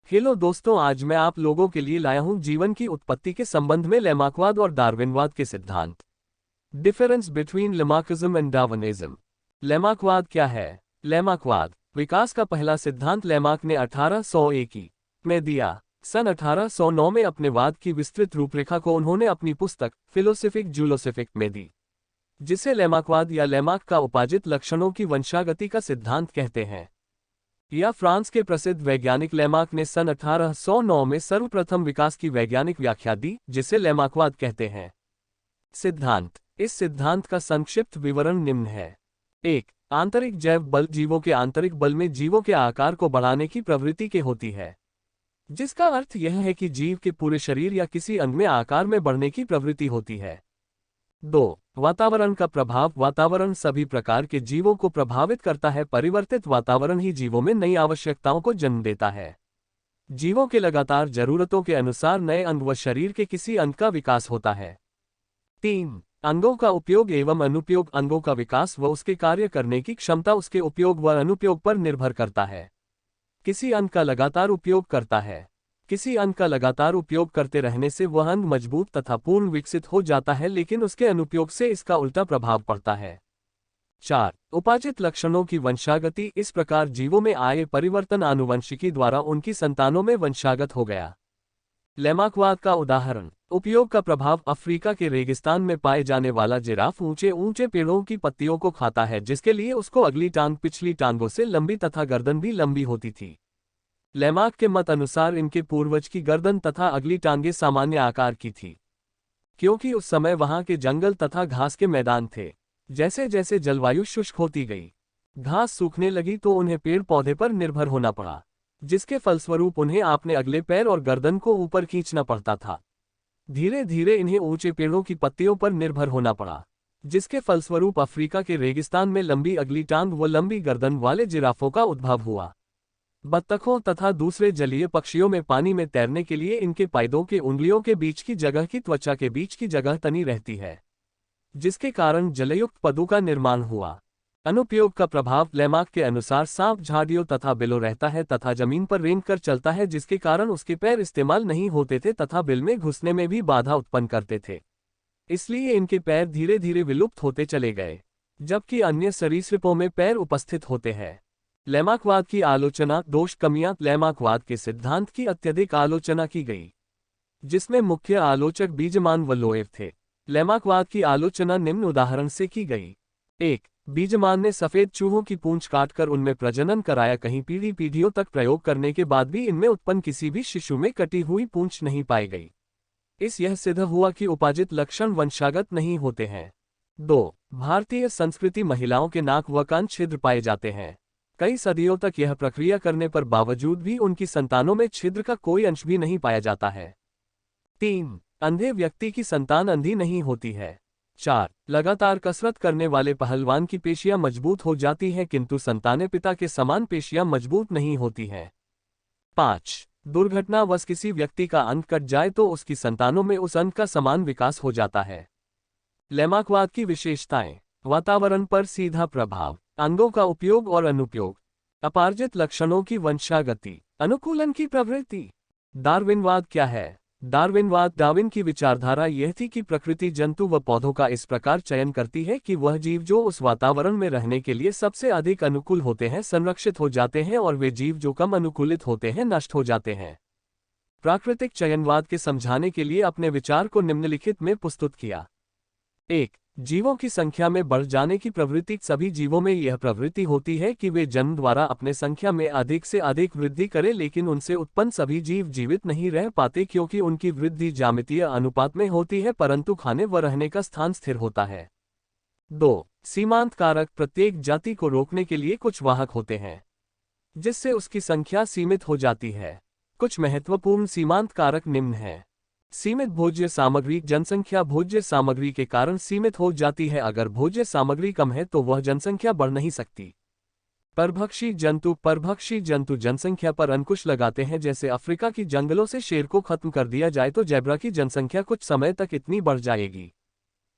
Hello दोस्तों, आज मैं आप लोगों के लिए लाया हूं जीवन की उत्पत्ति के संबंध में लेमार्कवाद और डार्विनवाद के सिद्धांत। Difference between Lamarckism and Darwinism. लेमार्कवाद क्या है? लेमार्कवाद विकास का पहला सिद्धांत लेमार्क ने 1801 में दिया। सन 1809 में अपने वाद की विस्तृत रूपरेखा को उन्होंने अपनी पुस्तक फिलोसफिक जूलोसिफिक में दी, जिसे लेमार्कवाद या लेमार्क का उपाजित लक्षणों की वंशागति का सिद्धांत कहते हैं। यह फ्रांस के प्रसिद्ध वैज्ञानिक लेमार्क ने सन 1809 में सर्वप्रथम विकास की वैज्ञानिक व्याख्या दी, जिसे लेमार्कवाद कहते हैं। सिद्धांत। इस सिद्धांत का संक्षिप्त विवरण निम्न है। 1. आंतरिक जैव बल जीवों के आंतरिक बल में जीवों के आकार को बढ़ाने की प्रवृत्ति के होती है, जिसका अर्थ यह है कि जीव के पूरे शरीर या किसी अंग में आकार में बढ़ने की प्रवृत्ति होती है। 2. वातावरण का प्रभाव। वातावरण सभी प्रकार के जीवों को प्रभावित करता है। परिवर्तित वातावरण ही जीवों में नई आवश्यकताओं को जन्म देता है। जीवों के लगातार जरूरतों के अनुसार नए अंग व शरीर के किसी अंग का विकास होता है। 3. अंगों का उपयोग एवं अनुपयोग। अंगों का विकास व उसके कार्य करने की क्षमता उसके उपयोग व अनुपयोग पर निर्भर करता है। किसी अंग का लगातार उपयोग करता है। किसी अंग का लगातार उपयोग करते रहने से वह अंग मजबूत तथा पूर्ण विकसित हो जाता है, लेकिन उसके अनुपयोग से इसका उल्टा प्रभाव पड़ता है। 4. उपाजित लक्षणों की वंशागति। इस प्रकार जीवों में आए परिवर्तन आनुवंशिकी द्वारा उनकी संतानों में वंशागत हो गया। लेमार्कवाद का उदाहरण। उपयोग का प्रभाव। अफ्रीका के रेगिस्तान में पाए जाने वाला जिराफ ऊंचे ऊंचे पेड़ों की पत्तियों को खाता है, जिसके लिए उसको अगली टांग पिछली टांगों से लंबी तथा गर्दन भी लंबी होती थी। लेमार्क के मत अनुसार इनके पूर्वज की गर्दन तथा अगली टांगें सामान्य आकार की थी, क्योंकि उस समय वहां के जंगल तथा घास के मैदान थे। जैसे जैसे जलवायु शुष्क होती गई, घास सूखने लगी, तो उन्हें पेड़ पौधे पर निर्भर होना पड़ा, जिसके फलस्वरूप उन्हें अपने अगले पैर और गर्दन को ऊपर खींचना पड़ता था। धीरे धीरे इन्हें ऊंचे पेड़ों की पत्तियों पर निर्भर होना पड़ा, जिसके फलस्वरूप अफ्रीका के रेगिस्तान में लंबी अगली टांग व लंबी गर्दन वाले जिराफों का उद्भव हुआ। बत्तखों तथा दूसरे जलीय पक्षियों में पानी में तैरने के लिए इनके पायदों के उंगलियों के बीच की जगह की त्वचा के बीच की जगह तनी रहती है, जिसके कारण जलयुक्त पदों का निर्माण हुआ। अनुपयोग का प्रभाव। लेमार्क के अनुसार सांप झाड़ियों तथा बिलों रहता है तथा जमीन पर रेंग कर चलता है, जिसके कारण उसके पैर इस्तेमाल नहीं होते थे तथा बिल में घुसने में भी बाधा उत्पन्न करते थे। इसलिए इनके पैर धीरे धीरे विलुप्त होते चले गए, जबकि अन्य सरीसृपों में पैर उपस्थित होते हैं। लेमार्कवाद की आलोचना। दोष कमियां। लेमार्कवाद के सिद्धांत की अत्यधिक आलोचना की गई, जिसमें मुख्य आलोचक बीजमान व लोएव थे। लेमार्कवाद की आलोचना निम्न उदाहरण से की गई। 1. बीजमान ने सफेद चूहों की पूंछ काटकर उनमें प्रजनन कराया। कहीं पीढ़ियों तक प्रयोग करने के बाद भी इनमें उत्पन्न किसी भी शिशु में कटी हुई पूंछ नहीं पाई गई। यह सिद्ध हुआ कि उपाजित लक्षण वंशागत नहीं होते हैं। 2. भारतीय संस्कृति। महिलाओं के नाक व कान छिद्र पाए जाते हैं। कई सदियों तक यह प्रक्रिया करने पर बावजूद भी उनकी संतानों में छिद्र का कोई अंश भी नहीं पाया जाता है। 3. अंधे व्यक्ति की संतान अंधी नहीं होती है। 4. लगातार कसरत करने वाले पहलवान की पेशियां मजबूत हो जाती हैं, किंतु संतानें पिता के समान पेशियां मजबूत नहीं होती हैं। 5. दुर्घटनावश किसी व्यक्ति का अंग कट जाए तो उसकी संतानों में उस अंग का समान विकास हो जाता है। लेमार्कवाद की विशेषताएं। वातावरण पर सीधा प्रभाव, अंगों का उपयोग और अनुपयोग, अपार्जित लक्षणों की वंशागति, अनुकूलन की प्रवृत्ति। डार्विनवाद क्या है? डार्विनवाद। डार्विन की विचारधारा यह थी कि प्रकृति जंतु व पौधों का इस प्रकार चयन करती है कि वह जीव जो उस वातावरण में रहने के लिए सबसे अधिक अनुकूल होते हैं संरक्षित हो जाते हैं, और वे जीव जो कम अनुकूलित होते हैं नष्ट हो जाते हैं। प्राकृतिक चयनवाद के समझाने के लिए अपने विचार को निम्नलिखित में प्रस्तुत किया। 1. जीवों की संख्या में बढ़ जाने की प्रवृत्ति। सभी जीवों में यह प्रवृत्ति होती है कि वे जन्म द्वारा अपने संख्या में अधिक से अधिक वृद्धि करें, लेकिन उनसे उत्पन्न सभी जीव जीवित नहीं रह पाते, क्योंकि उनकी वृद्धि ज्यामितीय अनुपात में होती है, परंतु खाने व रहने का स्थान स्थिर होता है। 2. सीमांत कारक। प्रत्येक जाति को रोकने के लिए कुछ वाहक होते हैं, जिससे उसकी संख्या सीमित हो जाती है। कुछ महत्वपूर्ण सीमांत कारक निम्न हैं। सीमित भोज्य सामग्री। जनसंख्या भोज्य सामग्री के कारण सीमित हो जाती है। अगर भोज्य सामग्री कम है तो वह जनसंख्या बढ़ नहीं सकती। परभक्षी जंतु। परभक्षी जंतु जनसंख्या पर अंकुश लगाते हैं। जैसे अफ्रीका की जंगलों से शेर को खत्म कर दिया जाए तो ज़ेब्रा की जनसंख्या कुछ समय तक इतनी बढ़ जाएगी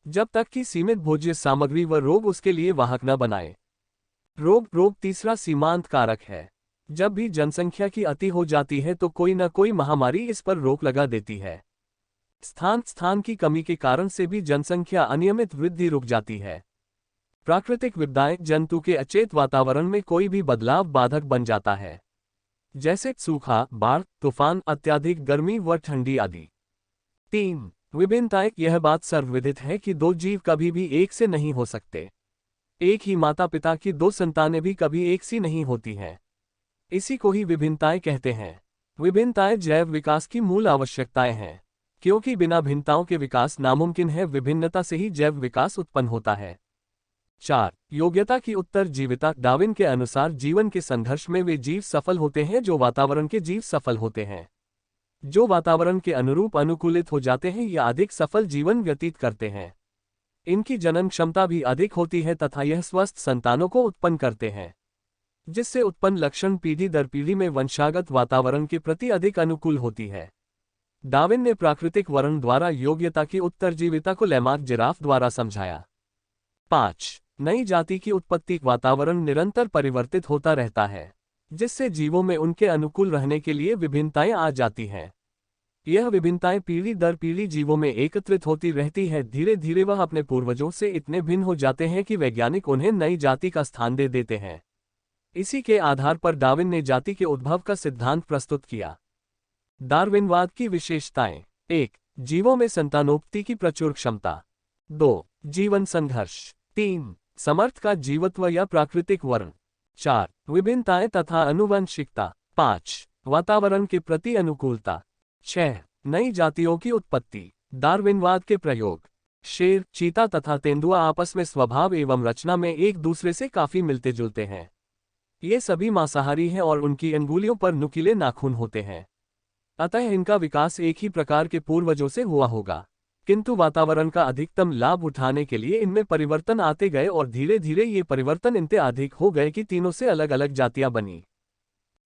जब तक कि सीमित भोज्य सामग्री व रोग उसके लिए वाहक न बनाए। रोग। तीसरा सीमांत कारक है। जब भी जनसंख्या की अति हो जाती है तो कोई न कोई महामारी इस पर रोक लगा देती है। स्थान की कमी के कारण से भी जनसंख्या अनियमित वृद्धि रुक जाती है। प्राकृतिक विपदाएं जंतु के अचेत वातावरण में कोई भी बदलाव बाधक बन जाता है, जैसे सूखा, बाढ़, तूफान, अत्यधिक गर्मी व ठंडी आदि। 3. विभिन्नताएं। यह बात सर्वविदित है कि दो जीव कभी भी एक से नहीं हो सकते। एक ही माता पिता की दो संतानें भी कभी एक सी नहीं होती हैं। इसी को ही विभिन्नताएं कहते हैं। विभिन्नताएं जैव विकास की मूल आवश्यकताएं हैं, क्योंकि बिना भिन्नताओं के विकास नामुमकिन है। विभिन्नता से ही जैव विकास उत्पन्न होता है। 4. योग्यता की उत्तरजीविता। डार्विन के अनुसार जीवन के संघर्ष में वे जीव सफल होते हैं जो वातावरण के जीव सफल होते हैं। जो वातावरण के अनुरूप अनुकूलित हो जाते हैं या अधिक सफल जीवन व्यतीत करते हैं, इनकी जनन क्षमता भी अधिक होती है तथा यह स्वस्थ संतानों को उत्पन्न करते हैं, जिससे उत्पन्न लक्षण पीढ़ी दर पीढ़ी में वंशागत वातावरण के प्रति अधिक अनुकूल होती है। डार्विन ने प्राकृतिक वर्ण द्वारा योग्यता की उत्तरजीविता को लैमार्क जिराफ द्वारा समझाया। 5. नई जाति की उत्पत्ति। वातावरण निरंतर परिवर्तित होता रहता है, जिससे जीवों में उनके अनुकूल रहने के लिए विभिन्नताएं आ जाती हैं। यह विभिन्नताएं पीढ़ी दर पीढ़ी जीवों में एकत्रित होती रहती है। धीरे धीरे वह अपने पूर्वजों से इतने भिन्न हो जाते हैं कि वैज्ञानिक उन्हें नई जाति का स्थान दे देते हैं। इसी के आधार पर डार्विन ने जाति के उद्भव का सिद्धांत प्रस्तुत किया। डार्विनवाद की विशेषताएं। 1. जीवों में संतानोत्पत्ति की प्रचुर क्षमता। 2. जीवन संघर्ष। 3. समर्थ का जीवत्व या प्राकृतिक वर्ण। 4. विभिन्नताएं तथा अनुवंशिकता। 5. वातावरण के प्रति अनुकूलता। 6. नई जातियों की उत्पत्ति। डार्विनवाद के प्रयोग। शेर, चीता तथा तेंदुआ आपस में स्वभाव एवं रचना में एक दूसरे से काफी मिलते जुलते हैं। ये सभी मांसाहारी हैं और उनकी अंगुलियों पर नुकीले नाखून होते हैं, अतः इनका विकास एक ही प्रकार के पूर्वजों से हुआ होगा। किंतु वातावरण का अधिकतम लाभ उठाने के लिए इनमें परिवर्तन आते गए और धीरे धीरे ये परिवर्तन इतने अधिक हो गए कि तीनों से अलग अलग जातियां बनी।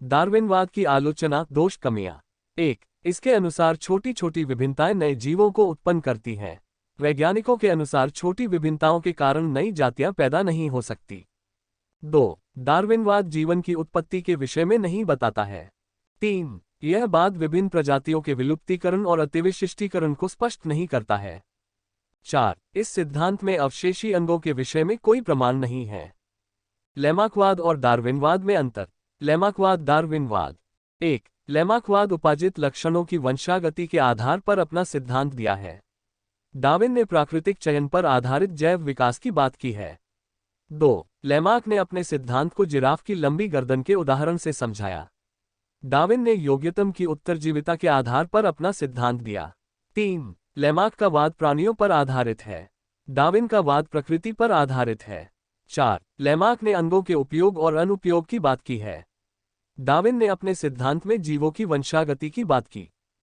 डार्विनवाद की आलोचना। दोष, कमियां। 1. इसके अनुसार छोटी छोटी विभिन्नताएं नए जीवों को उत्पन्न करती हैं। वैज्ञानिकों के अनुसार छोटी विभिन्नताओं के कारण नई जातियां पैदा नहीं हो सकती। 2. डार्विनवाद जीवन की उत्पत्ति के विषय में नहीं बताता है। 3. यह बात विभिन्न प्रजातियों के विलुप्तीकरण और अतिविशिष्टीकरण को स्पष्ट नहीं करता है। 4. इस सिद्धांत में अवशेषी अंगों के विषय में कोई प्रमाण नहीं है। लैमार्कवाद और डार्विनवाद में अंतर। लैमार्कवाद, डार्विनवाद। 1. लैमार्कवाद उपार्जित लक्षणों की वंशागति के आधार पर अपना सिद्धांत दिया है। डार्विन ने प्राकृतिक चयन पर आधारित जैव विकास की बात की है। 2. लैमार्क ने अपने सिद्धांत को जिराफ की लंबी गर्दन के उदाहरण से समझाया। डार्विन ने योग्यतम की उत्तरजीविता के आधार पर अपना सिद्धांत दिया। 3. लैमार्क का वाद प्राणियों पर आधारित है, डार्विन का वाद प्रकृति पर आधारित है। 4. लैमार्क ने अंगों के उपयोग और अनुपयोग की बात की है, डार्विन ने अपने सिद्धांत में जीवों की वंशागति की बात की।